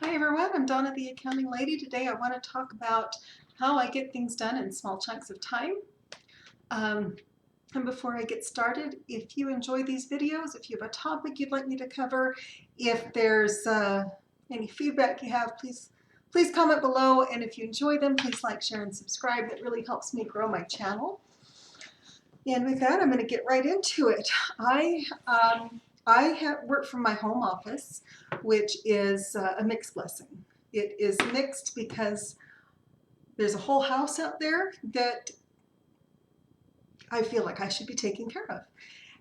Hi everyone, I'm Donna the Accounting Lady. Today I want to talk about how I get things done in small chunks of time. And before I get started, if you enjoy these videos, if you have a topic you'd like me to cover, if there's any feedback you have, please comment below. And if you enjoy them, please like, share, and subscribe. That really helps me grow my channel. And with that, I'm going to get right into it. I work from my home office, which is a mixed blessing. It is mixed because there's a whole house out there that I feel like I should be taking care of.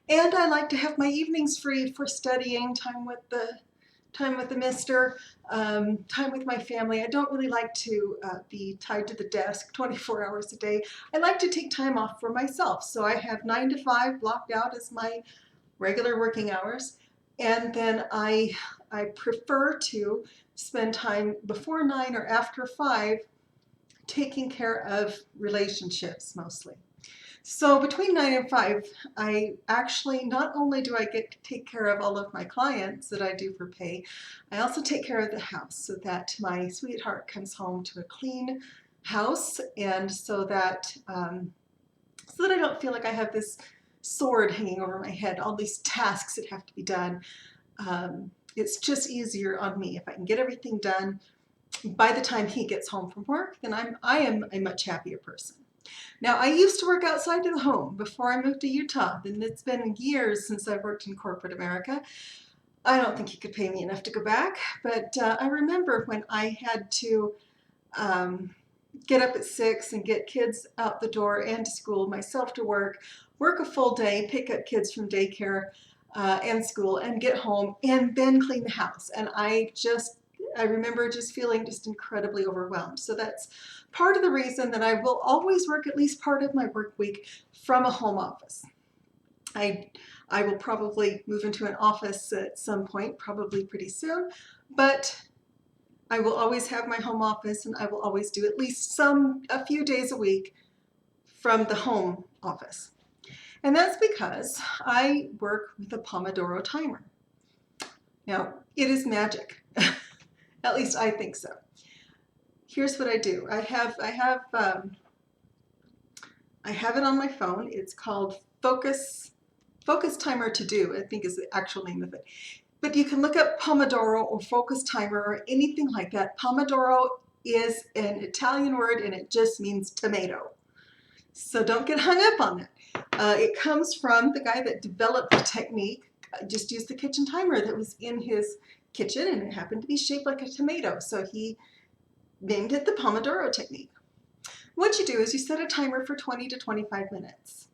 And I like to have my evenings free for studying, time with the mister, time with my family. I don't really like to be tied to the desk 24 hours a day. I like to take time off for myself. So I have 9 to 5 blocked out as my regular working hours. And then I prefer to spend time before 9 or after 5 taking care of relationships mostly. So between 9 and 5, I actually, not only do I get to take care of all of my clients that I do for pay, I also take care of the house so that my sweetheart comes home to a clean house, and so that I don't feel like I have this sword hanging over my head, all these tasks that have to be done. It's just easier on me. If I can get everything done by the time he gets home from work, then I am a much happier person. Now, I used to work outside of the home before I moved to Utah, and it's been years since I've worked in corporate America. I don't think he could pay me enough to go back, but I remember when I had to get up at 6 and get kids out the door and to school, myself to work a full day, pick up kids from daycare and school, and get home, and then clean the house. And I remember just feeling just incredibly overwhelmed. So that's part of the reason that I will always work at least part of my work week from a home office. I will probably move into an office at some point, probably pretty soon, but I will always have my home office, and I will always do at least a few days a week from the home office. And that's because I work with a Pomodoro timer. Now, it is magic. At least I think so. Here's what I do. I have it on my phone. It's called Focus Timer To Do, I think is the actual name of it. But you can look up Pomodoro or Focus Timer or anything like that. Pomodoro is an Italian word, and it just means tomato. So don't get hung up on that. It comes from the guy that developed the technique. I just used the kitchen timer that was in his kitchen, and it happened to be shaped like a tomato. So he named it the Pomodoro technique. What you do is you set a timer for 20 to 25 minutes.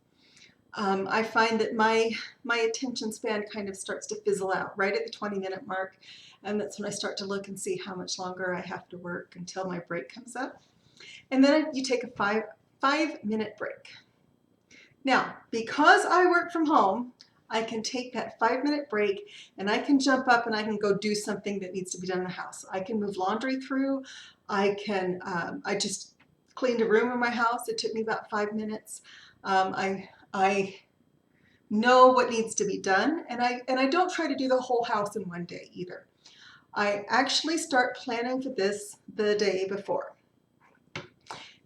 I find that my attention span kind of starts to fizzle out right at the 20-minute mark, and that's when I start to look and see how much longer I have to work until my break comes up. And then you take a 5-minute break. Now, because I work from home, I can take that 5-minute break and I can jump up and I can go do something that needs to be done in the house. I can move laundry through. I just cleaned a room in my house. It took me about 5 minutes. I know what needs to be done, and I don't try to do the whole house in one day either. I actually start planning for this the day before.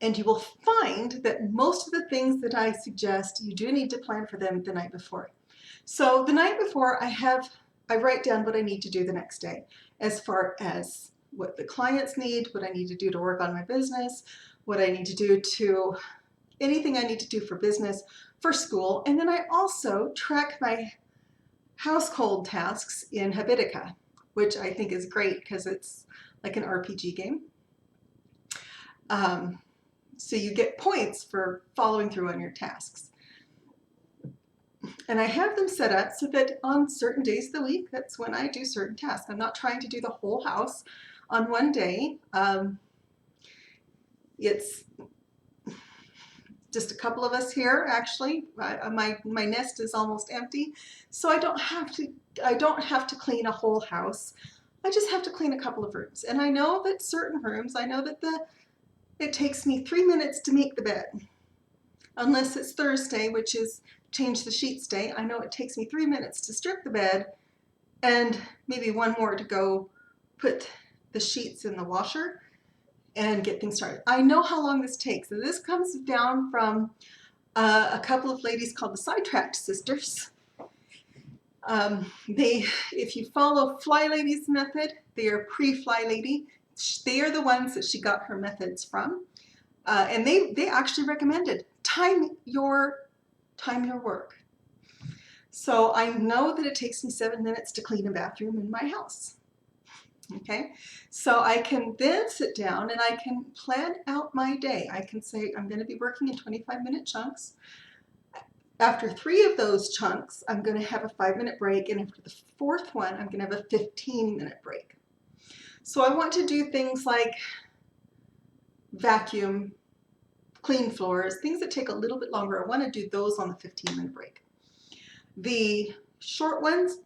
And you will find that most of the things that I suggest, you do need to plan for them the night before. So the night before, I write down what I need to do the next day, as far as what the clients need, what I need to do to work on my business, what I need to do to anything I need to do for business, for school. And then I also track my household tasks in Habitica, which I think is great because it's like an RPG game. So you get points for following through on your tasks. And I have them set up so that on certain days of the week, that's when I do certain tasks. I'm not trying to do the whole house on one day. It's just a couple of us here, actually. My nest is almost empty, so I don't have to clean a whole house. I just have to clean a couple of rooms. And I know that certain rooms, it takes me 3 minutes to make the bed. Unless it's Thursday, which is change the sheets day, I know it takes me 3 minutes to strip the bed and maybe one more to go put the sheets in the washer and get things started. I know how long this takes. And this comes down from a couple of ladies called the Sidetracked Sisters. If you follow Fly Lady's method, they are pre-Fly Lady. They are the ones that she got her methods from. And they actually recommended time your work. So I know that it takes me 7 minutes to clean a bathroom in my house. Okay, so I can then sit down and I can plan out my day. I can say I'm going to be working in 25-minute chunks. After 3 of those chunks, I'm going to have a 5-minute break, and after the 4th one, I'm going to have a 15-minute break. So I want to do things like vacuum, clean floors, things that take a little bit longer. I want to do those on the 15-minute break. The short ones,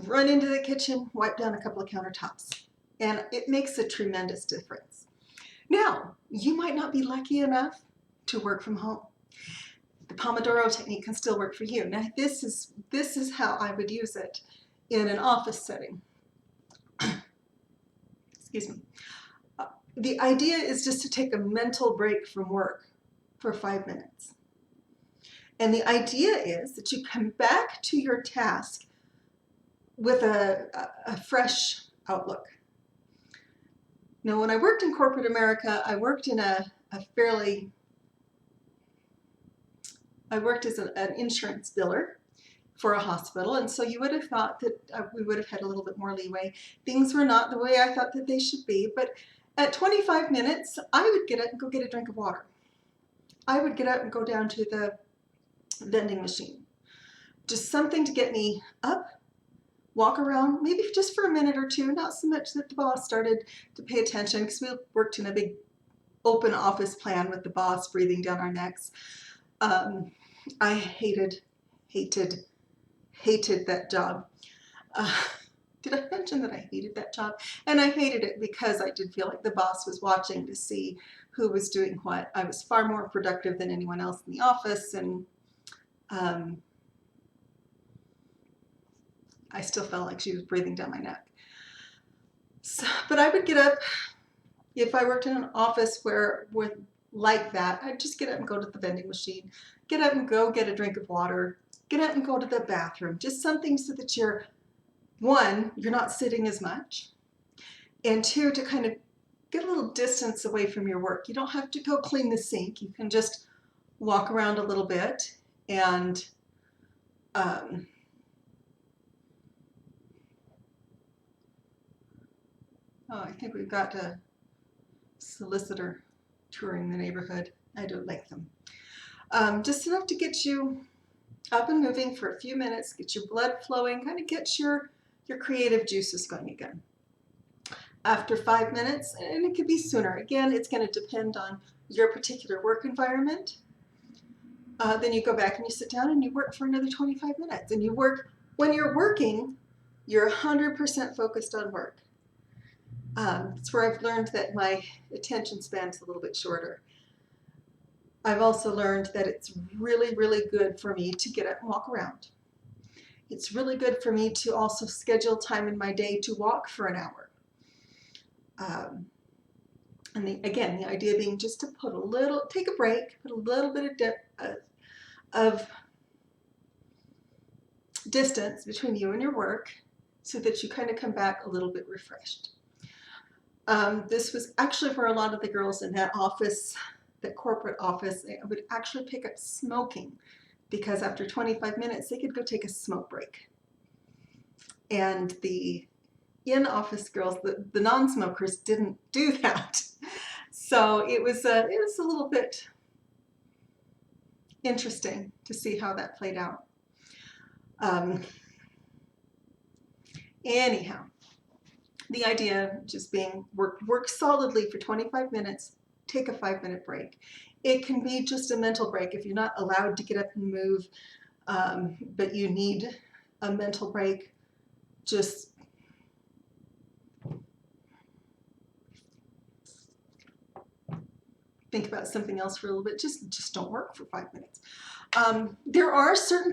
run into the kitchen, wipe down a couple of countertops, and it makes a tremendous difference. Now, you might not be lucky enough to work from home. The pomodoro technique can still work for you. Now, this is how I would use it in an office setting. Excuse me. The idea is just to take a mental break from work for 5 minutes. And the idea is that you come back to your task with a fresh outlook. Now, when I worked in corporate America, I worked in I worked as an insurance biller for a hospital, and so you would have thought that we would have had a little bit more leeway. Things were not the way I thought that they should be, but at 25 minutes, I would get up and go get a drink of water. I would get up and go down to the vending machine. Just something to get me up, walk around, maybe just for a minute or two, not so much that the boss started to pay attention, because we worked in a big open office plan with the boss breathing down our necks. I hated that job. Did I mention that I hated that job? And I hated it because I did feel like the boss was watching to see who was doing what. I was far more productive than anyone else in the office, and I still felt like she was breathing down my neck. So, but I would get up, if I worked in an office like that, I'd just get up and go to the vending machine, get up and go get a drink of water, get up and go to the bathroom, just something so that you're not sitting as much, and 2, to kind of get a little distance away from your work. You don't have to go clean the sink. You can just walk around a little bit and I think we've got a solicitor touring the neighborhood. I don't like them. Just enough to get you up and moving for a few minutes, get your blood flowing, kind of get your creative juices going again. After 5 minutes, and it could be sooner, again, it's going to depend on your particular work environment. Then you go back and you sit down and you work for another 25 minutes. And you work, when you're working, you're 100% focused on work. It's where I've learned that my attention span's a little bit shorter. I've also learned that it's really, really good for me to get up and walk around. It's really good for me to also schedule time in my day to walk for an hour. And again, the idea being just to take a break, put a little bit of distance between you and your work so that you kind of come back a little bit refreshed. This was actually for a lot of the girls in that office, that corporate office, they would actually pick up smoking, because after 25 minutes they could go take a smoke break. And the in-office girls, the non-smokers, didn't do that. So it was a little bit interesting to see how that played out. Anyhow, the idea just being work solidly for 25 minutes, take a 5-minute break. It can be just a mental break if you're not allowed to get up and move, but you need a mental break. Just think about something else for a little bit. Just don't work for 5 minutes. There are certain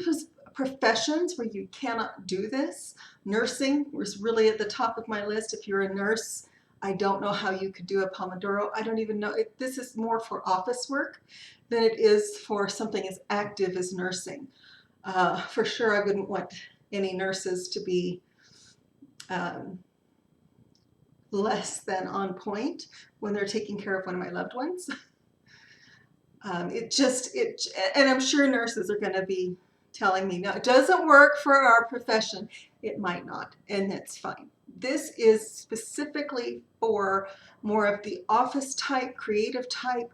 professions where you cannot do this. Nursing was really at the top of my list. If you're a nurse, I don't know how you could do a pomodoro. I don't even know. This is more for office work than it is for something as active as nursing. For sure, I wouldn't want any nurses to be less than on point when they're taking care of one of my loved ones. And I'm sure nurses are going to be telling me, no, it doesn't work for our profession. It might not, and that's fine. This is specifically for more of the office type, creative type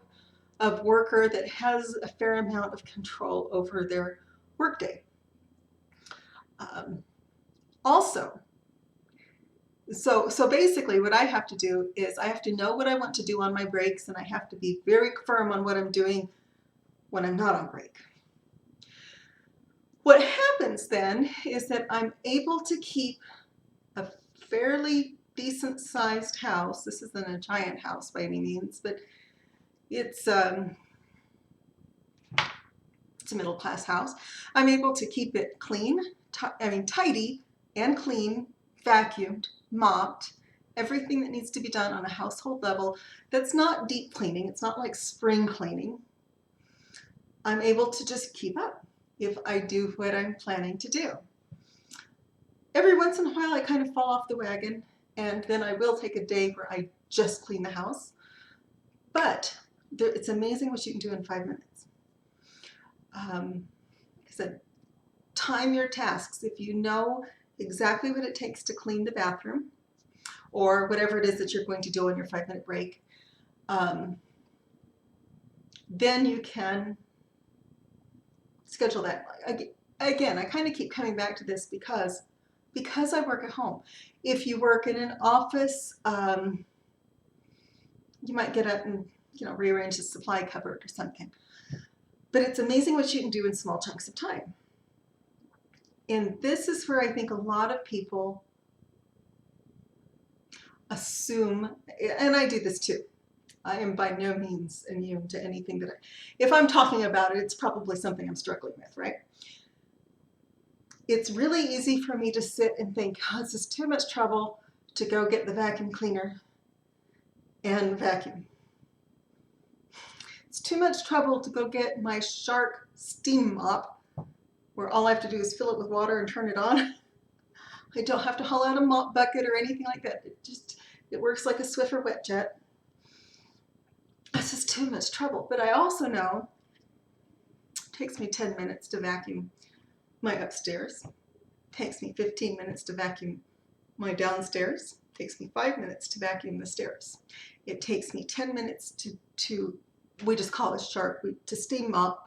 of worker that has a fair amount of control over their workday. Also, so basically what I have to do is I have to know what I want to do on my breaks, and I have to be very firm on what I'm doing when I'm not on break. What happens then is that I'm able to keep a fairly decent sized house. This isn't a giant house by any means, but it's a middle class house. I'm able to keep it clean, tidy and clean, vacuumed, mopped, everything that needs to be done on a household level. That's not deep cleaning. It's not like spring cleaning. I'm able to just keep up if I do what I'm planning to do. Every once in a while I kind of fall off the wagon, and then I will take a day where I just clean the house. But it's amazing what you can do in 5 minutes. Like I said, time your tasks. If you know exactly what it takes to clean the bathroom, or whatever it is that you're going to do on your 5-minute break, then you can schedule that. Again, I kind of keep coming back to this because I work at home. If you work in an office, you might get up and rearrange the supply cupboard or something. But it's amazing what you can do in small chunks of time. And this is where I think a lot of people assume, and I do this too. I am by no means immune to anything that if I'm talking about it, it's probably something I'm struggling with, right? It's really easy for me to sit and think, oh, this is too much trouble to go get the vacuum cleaner and vacuum. It's too much trouble to go get my Shark steam mop, where all I have to do is fill it with water and turn it on. I don't have to haul out a mop bucket or anything like that. It works like a Swiffer wet jet. This is too much trouble. But I also know it takes me 10 minutes to vacuum my upstairs. It takes me 15 minutes to vacuum my downstairs. It takes me 5 minutes to vacuum the stairs. It takes me 10 minutes to we just call it Shark, to steam mop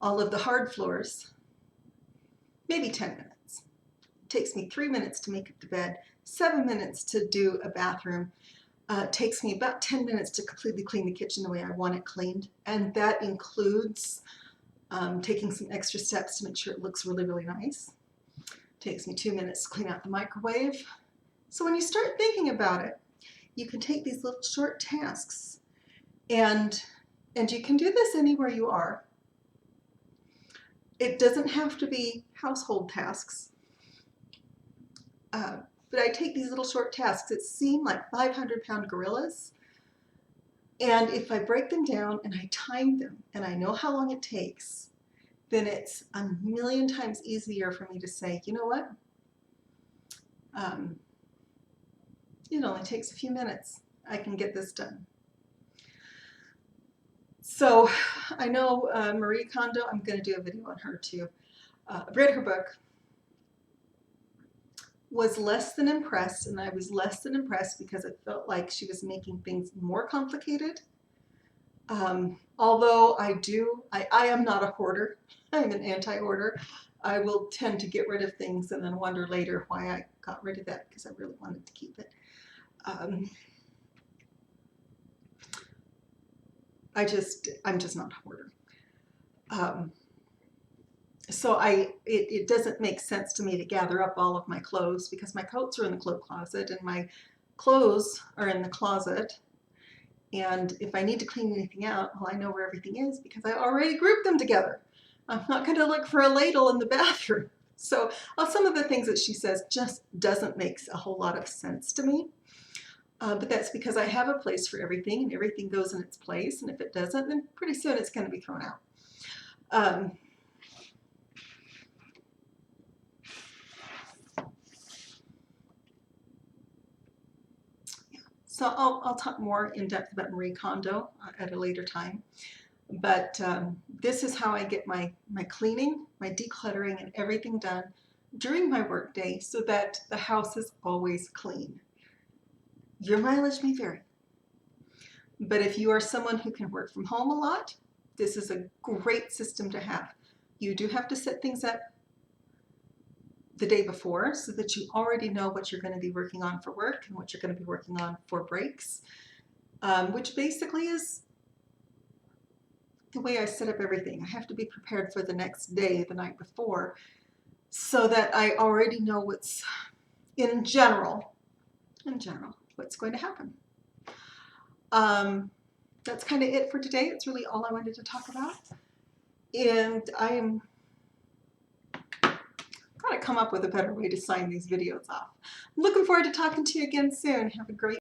all of the hard floors. Maybe 10 minutes. It takes me 3 minutes to make it to bed, 7 minutes to do a bathroom. It takes me about 10 minutes to completely clean the kitchen the way I want it cleaned. And that includes taking some extra steps to make sure it looks really, really nice. It takes me 2 minutes to clean out the microwave. So when you start thinking about it, you can take these little short tasks, and you can do this anywhere you are. It doesn't have to be household tasks. But I take these little short tasks that seem like 500-pound gorillas, and if I break them down and I time them and I know how long it takes, then it's a million times easier for me to say, you know what? It only takes a few minutes. I can get this done. So I know Marie Kondo, I'm going to do a video on her too. I've read her book. Was less than impressed, and I was less than impressed because it felt like she was making things more complicated. Although I am not a hoarder. I'm an anti-hoarder. I will tend to get rid of things and then wonder later why I got rid of that because I really wanted to keep it. I'm just not a hoarder. So it doesn't make sense to me to gather up all of my clothes because my coats are in the coat closet and my clothes are in the closet. And if I need to clean anything out, well, I know where everything is because I already grouped them together. I'm not going to look for a ladle in the bathroom. So some of the things that she says just doesn't make a whole lot of sense to me. But that's because I have a place for everything, and everything goes in its place. And if it doesn't, then pretty soon it's going to be thrown out. So I'll talk more in depth about Marie Kondo at a later time. But this is how I get my cleaning, my decluttering, and everything done during my workday so that the house is always clean. Your mileage may vary. But if you are someone who can work from home a lot, this is a great system to have. You do have to set things up the day before so that you already know what you're going to be working on for work and what you're going to be working on for breaks, which basically is the way I set up everything. I have to be prepared for the next day, the night before, so that I already know what's, in general, what's going to happen. That's kind of it for today. It's really all I wanted to talk about. And I'm got to come up with a better way to sign these videos off. I'm looking forward to talking to you again soon. Have a great